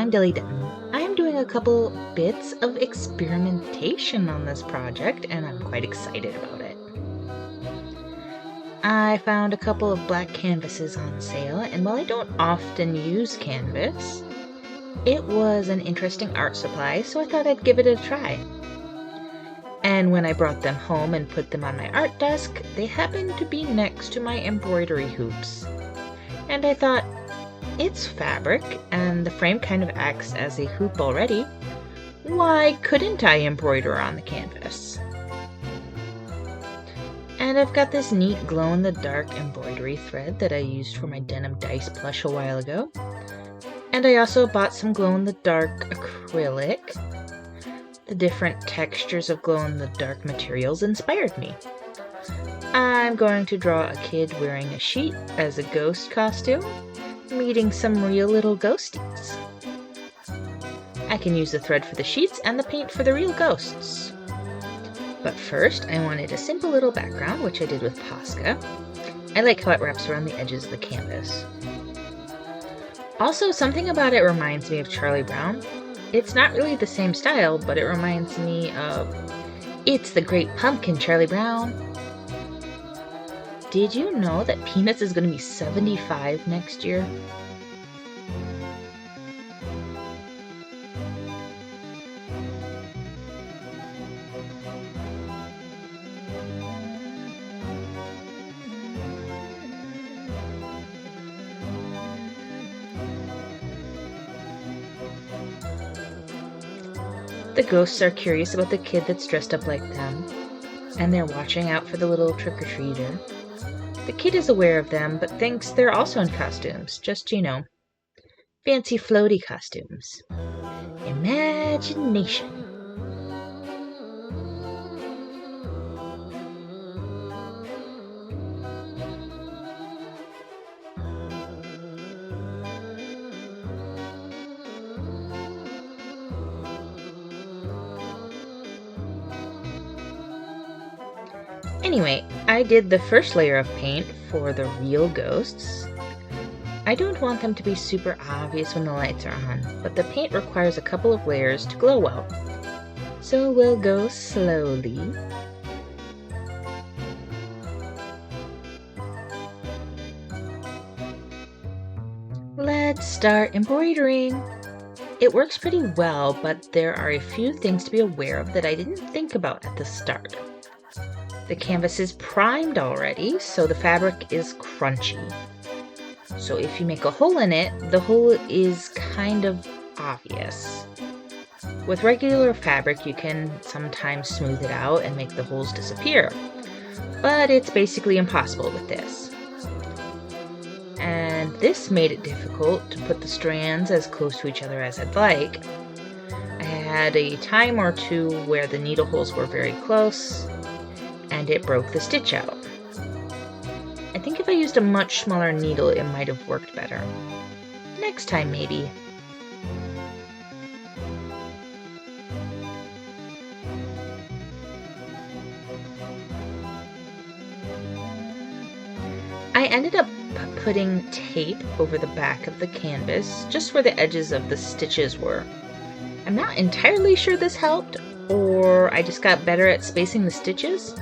I'm Dilly Denton. I am doing a couple bits of experimentation on this project, and I'm quite excited about it. I found a couple of black canvases on sale, and while I don't often use canvas, it was an interesting art supply, so I thought I'd give it a try. And when I brought them home and put them on my art desk, they happened to be next to my embroidery hoops. And I thought, it's fabric, and the frame kind of acts as a hoop already. Why couldn't I embroider on the canvas? And I've got this neat glow-in-the-dark embroidery thread that I used for my denim dice plush a while ago. And I also bought some glow-in-the-dark acrylic. The different textures of glow-in-the-dark materials inspired me. I'm going to draw a kid wearing a sheet as a ghost costume, meeting some real little ghosties. I can use the thread for the sheets and the paint for the real ghosts. But first, I wanted a simple little background, which I did with posca. I like how it wraps around the edges of the canvas. Also, something about it reminds me of Charlie Brown. It's not really the same style, but it reminds me of It's the Great Pumpkin, Charlie Brown. Did you know that Peanuts is going to be 75 next year? The ghosts are curious about the kid that's dressed up like them, and they're watching out for the little trick-or-treater. The kid is aware of them, but thinks they're also in costumes, just, fancy floaty costumes. Imagination. Anyway, I did the first layer of paint for the real ghosts. I don't want them to be super obvious when the lights are on, but the paint requires a couple of layers to glow well. So we'll go slowly. Let's start embroidering. It works pretty well, but there are a few things to be aware of that I didn't think about at the start. The canvas is primed already, so the fabric is crunchy. So if you make a hole in it, the hole is kind of obvious. With regular fabric, you can sometimes smooth it out and make the holes disappear, but it's basically impossible with this. And this made it difficult to put the strands as close to each other as I'd like. I had a time or two where the needle holes were very close, and it broke the stitch out. I think if I used a much smaller needle, it might have worked better. Next time, maybe. I ended up putting tape over the back of the canvas, just where the edges of the stitches were. I'm not entirely sure this helped, or I just got better at spacing the stitches,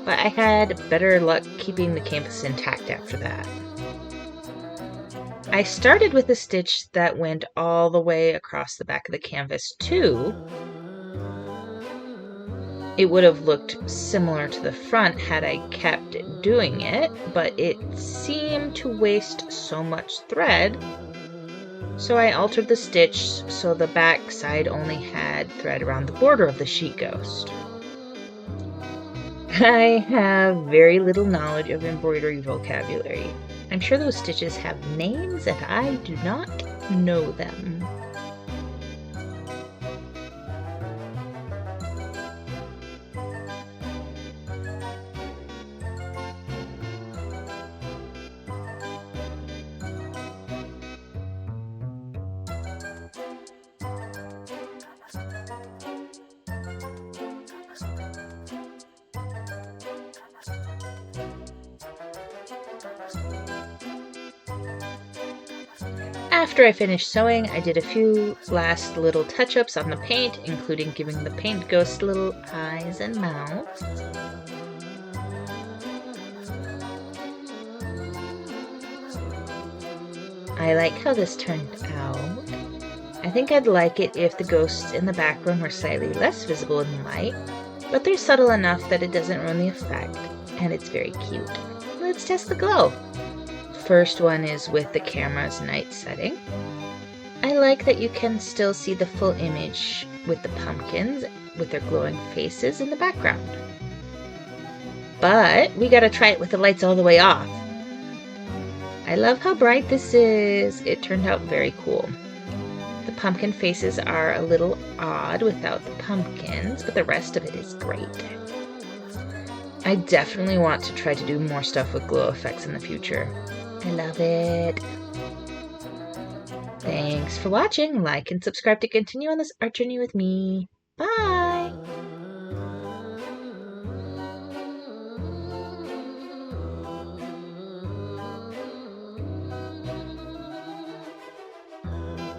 but I had better luck keeping the canvas intact after that. I started with a stitch that went all the way across the back of the canvas too. It would have looked similar to the front had I kept doing it, but it seemed to waste so much thread, so I altered the stitch so the back side only had thread around the border of the sheet ghost. I have very little knowledge of embroidery vocabulary. I'm sure those stitches have names and I do not know them. After I finished sewing, I did a few last little touch-ups on the paint, including giving the paint ghost little eyes and mouth. I like how this turned out. I think I'd like it if the ghosts in the background were slightly less visible in the light, but they're subtle enough that it doesn't ruin the effect, and it's very cute. Let's test the glow. First one is with the camera's night setting. I like that you can still see the full image with the pumpkins with their glowing faces in the background. But we gotta try it with the lights all the way off. I love how bright this is. It turned out very cool. The pumpkin faces are a little odd without the pumpkins, but the rest of it is great. I definitely want to try to do more stuff with glow effects in the future. I love it. Thanks for watching. Like and subscribe to continue on this art journey with me. Bye!